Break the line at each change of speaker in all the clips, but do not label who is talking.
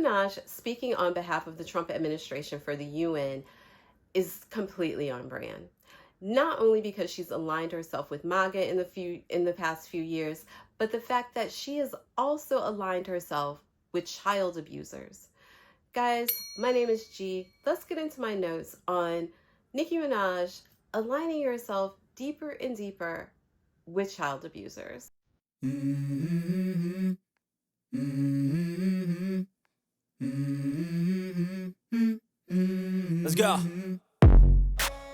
Minaj, speaking on behalf of the Trump administration for the UN, is completely on brand. Not only because she's aligned herself with MAGA in the past few years, but the fact that she has also aligned herself with child abusers. Guys, my name is G. Let's get into my notes on Nicki Minaj aligning herself deeper and deeper with child abusers.
Let's go.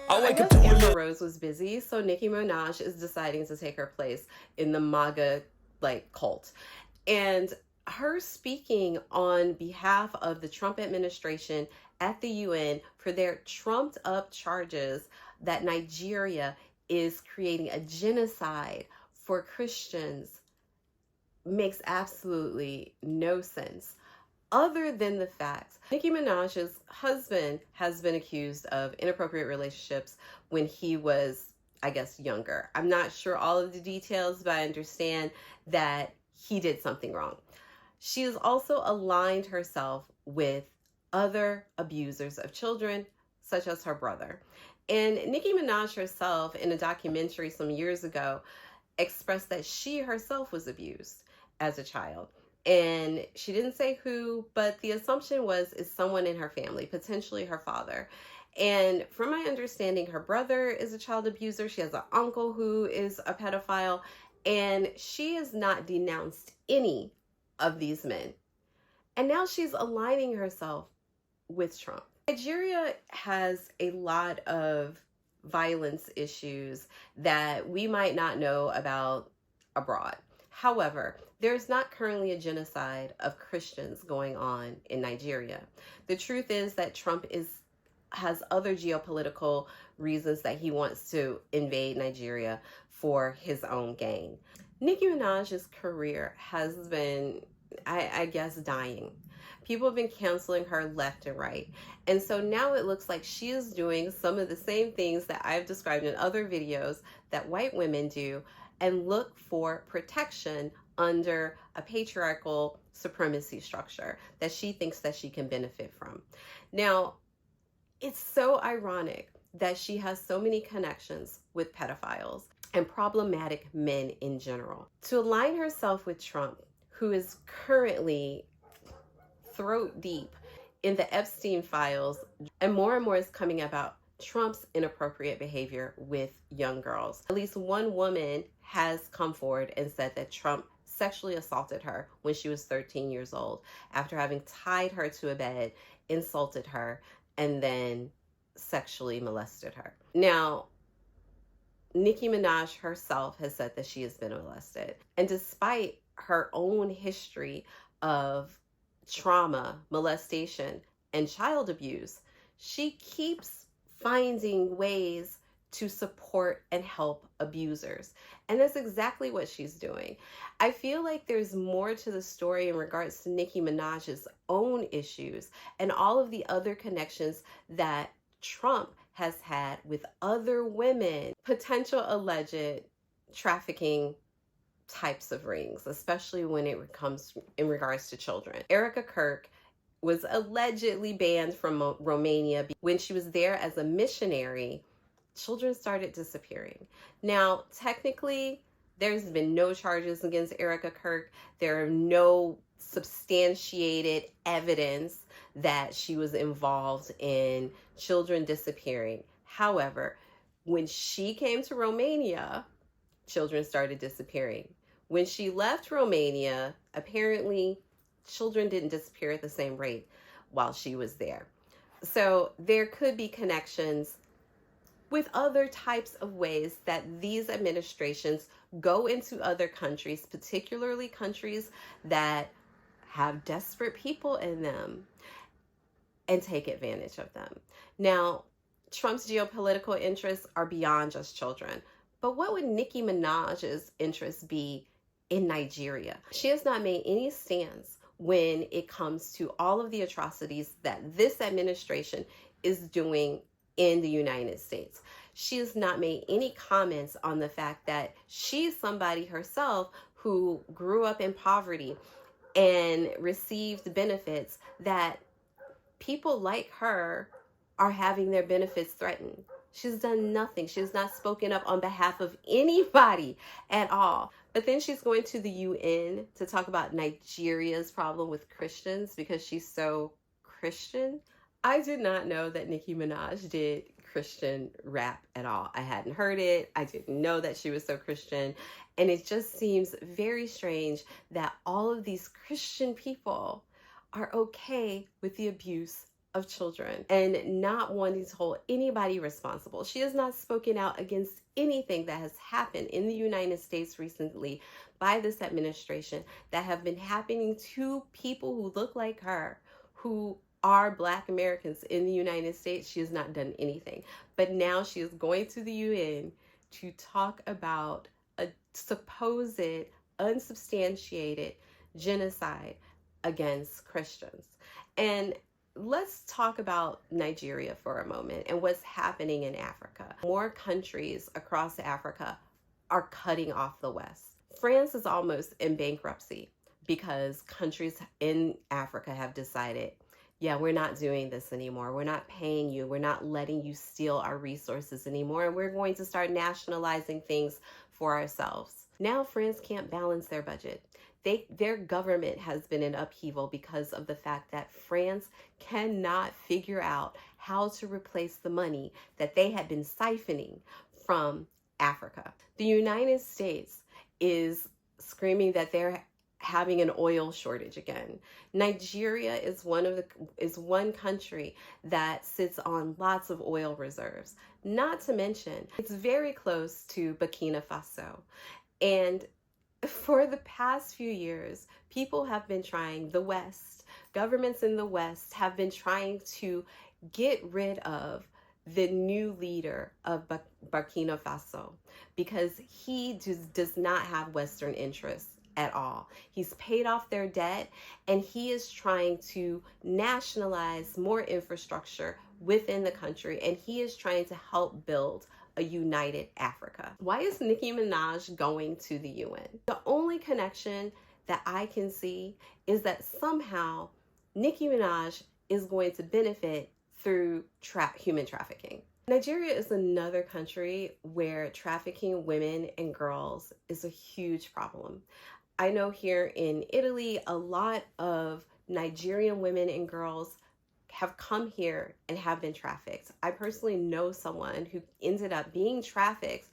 I guess Amber Rose was busy, so Nicki Minaj is deciding to take her place in the MAGA cult. And her speaking on behalf of the Trump administration at the UN for their trumped up charges that Nigeria is creating a genocide for Christians makes absolutely no sense. Other than the fact, Nicki Minaj's husband has been accused of inappropriate relationships when he was, I guess, younger. I'm not sure all of the details, but I understand that he did something wrong. She has also aligned herself with other abusers of children, such as her brother. And Nicki Minaj herself, in a documentary some years ago, expressed that she herself was abused as a child. And she didn't say who, but the assumption was is someone in her family, potentially her father. And from my understanding, her brother is a child abuser. She has an uncle who is a pedophile, and she has not denounced any of these men. And now she's aligning herself with Trump. Nigeria has a lot of violence issues that we might not know about abroad. However, there's not currently a genocide of Christians going on in Nigeria. The truth is that Trump has other geopolitical reasons that he wants to invade Nigeria for his own gain. Nicki Minaj's career has been, I guess, dying. People have been canceling her left and right. And so now it looks like she is doing some of the same things that I've described in other videos that white women do, and look for protection under a patriarchal supremacy structure that she thinks that she can benefit from. Now, it's so ironic that she has so many connections with pedophiles and problematic men in general. To align herself with Trump, who is currently throat deep in the Epstein files, and more is coming about Trump's inappropriate behavior with young girls. At least one woman has come forward and said that Trump sexually assaulted her when she was 13 years old after having tied her to a bed, insulted her, and then sexually molested her. Now, Nicki Minaj herself has said that she has been molested. And despite her own history of trauma, molestation, and child abuse, she keeps finding ways to support and help abusers. And that's exactly what she's doing. I feel like there's more to the story in regards to Nicki Minaj's own issues and all of the other connections that Trump has had with other women, potential alleged trafficking types of rings, especially when it comes in regards to children. Erica Kirk was allegedly banned from Romania when she was there as a missionary. Children started disappearing. Now, technically, there's been no charges against Erica Kirk. There are no substantiated evidence that she was involved in children disappearing. However, when she came to Romania, children started disappearing. When she left Romania, apparently children didn't disappear at the same rate while she was there. So there could be connections with other types of ways that these administrations go into other countries, particularly countries that have desperate people in them, and take advantage of them. Now, Trump's geopolitical interests are beyond just children. But what would Nicki Minaj's interests be in Nigeria? She has not made any stance when it comes to all of the atrocities that this administration is doing in the United States. She has not made any comments on the fact that she's somebody herself who grew up in poverty, and received benefits that people like her are having their benefits threatened. She's done nothing. She's not spoken up on behalf of anybody at all. But then she's going to the UN to talk about Nigeria's problem with Christians because she's so Christian. I did not know that Nicki Minaj did Christian rap at all. I hadn't heard it. I didn't know that she was so Christian. And it just seems very strange that all of these Christian people are okay with the abuse of children and not wanting to hold anybody responsible. She has not spoken out against anything that has happened in the United States recently by this administration that have been happening to people who look like her, who are Black Americans in the United States. She has not done anything. But now she is going to the UN to talk about a supposed unsubstantiated genocide against Christians. And let's talk about Nigeria for a moment and what's happening in Africa. More countries across Africa are cutting off the West. France is almost in bankruptcy because countries in Africa have decided, yeah, we're not doing this anymore. We're not paying you. We're not letting you steal our resources anymore. And we're going to start nationalizing things for ourselves. Now France can't balance their budget. Their government has been in upheaval because of the fact that France cannot figure out how to replace the money that they had been siphoning from Africa. The United States is screaming that they're having an oil shortage again. Nigeria is one country that sits on lots of oil reserves. Not to mention, it's very close to Burkina Faso. And for the past few years, people have been trying, the West, governments in the West have been trying to get rid of the new leader of Burkina Faso because he just does not have Western interests at all. He's paid off their debt and he is trying to nationalize more infrastructure within the country, and he is trying to help build a united Africa. Why is Nicki Minaj going to the UN? The only connection that I can see is that somehow Nicki Minaj is going to benefit through human trafficking. Nigeria is another country where trafficking women and girls is a huge problem. I know here in Italy, a lot of Nigerian women and girls have come here and have been trafficked. I personally know someone who ended up being trafficked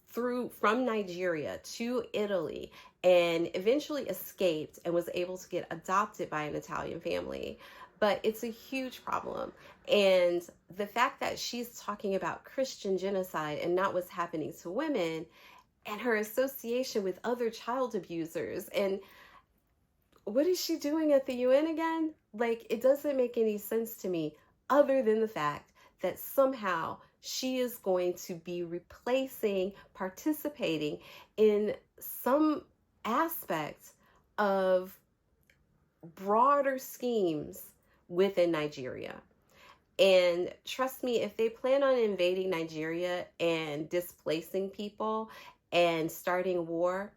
from Nigeria to Italy and eventually escaped and was able to get adopted by an Italian family. But it's a huge problem. And the fact that she's talking about Christian genocide and not what's happening to women, and her association with other child abusers, and what is she doing at the UN again? Like, it doesn't make any sense to me other than the fact that somehow she is going to be participating in some aspect of broader schemes within Nigeria. And trust me, if they plan on invading Nigeria and displacing people and starting war,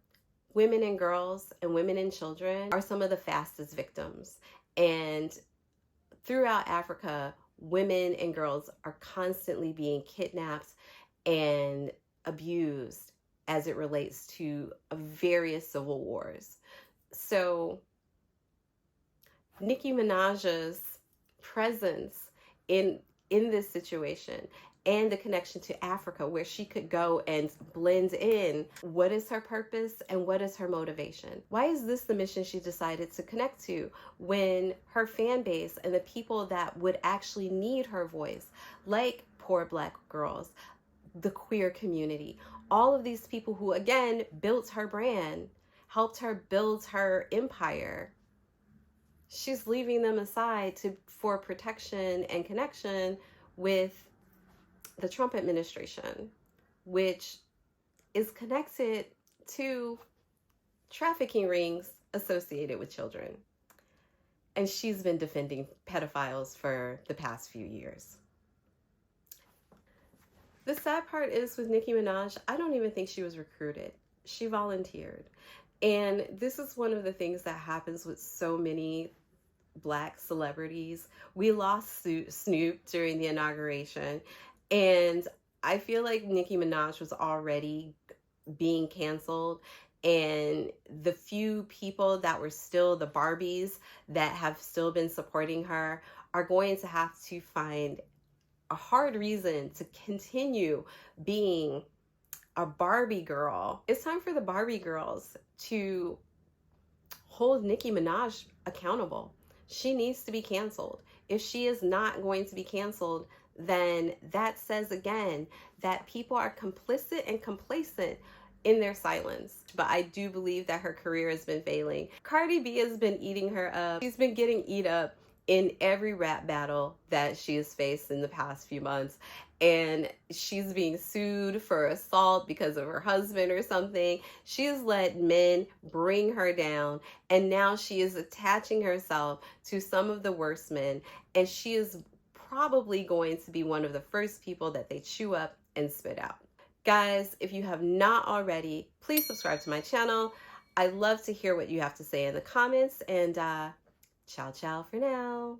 women and girls and women and children are some of the fastest victims. And throughout Africa, women and girls are constantly being kidnapped and abused as it relates to various civil wars. So Nicki Minaj's presence in this situation and the connection to Africa, where she could go and blend in. What is her purpose and what is her motivation? Why is this the mission she decided to connect to when her fan base and the people that would actually need her voice, like poor Black girls, the queer community, all of these people who, again, built her brand, helped her build her empire, she's leaving them aside for protection and connection with the Trump administration, which is connected to trafficking rings associated with children. And she's been defending pedophiles for the past few years. The sad part is with Nicki Minaj, I don't even think she was recruited. She volunteered. And this is one of the things that happens with so many Black celebrities. We lost Snoop during the inauguration, and I feel like Nicki Minaj was already being canceled, and the few people that were still the Barbies that have still been supporting her are going to have to find a hard reason to continue being a Barbie girl. It's time for the Barbie girls to hold Nicki Minaj accountable. She needs to be canceled. If she is not going to be canceled, then that says again that people are complicit and complacent in their silence. But I do believe that her career has been failing. Cardi B has been eating her up. She's been getting eat up in every rap battle that she has faced in the past few months. And she's being sued for assault because of her husband or something. She's let men bring her down, and now she is attaching herself to some of the worst men, and she is probably going to be one of the first people that they chew up and spit out. Guys, if you have not already, please subscribe to my channel. I love to hear what you have to say in the comments, and ciao ciao for now.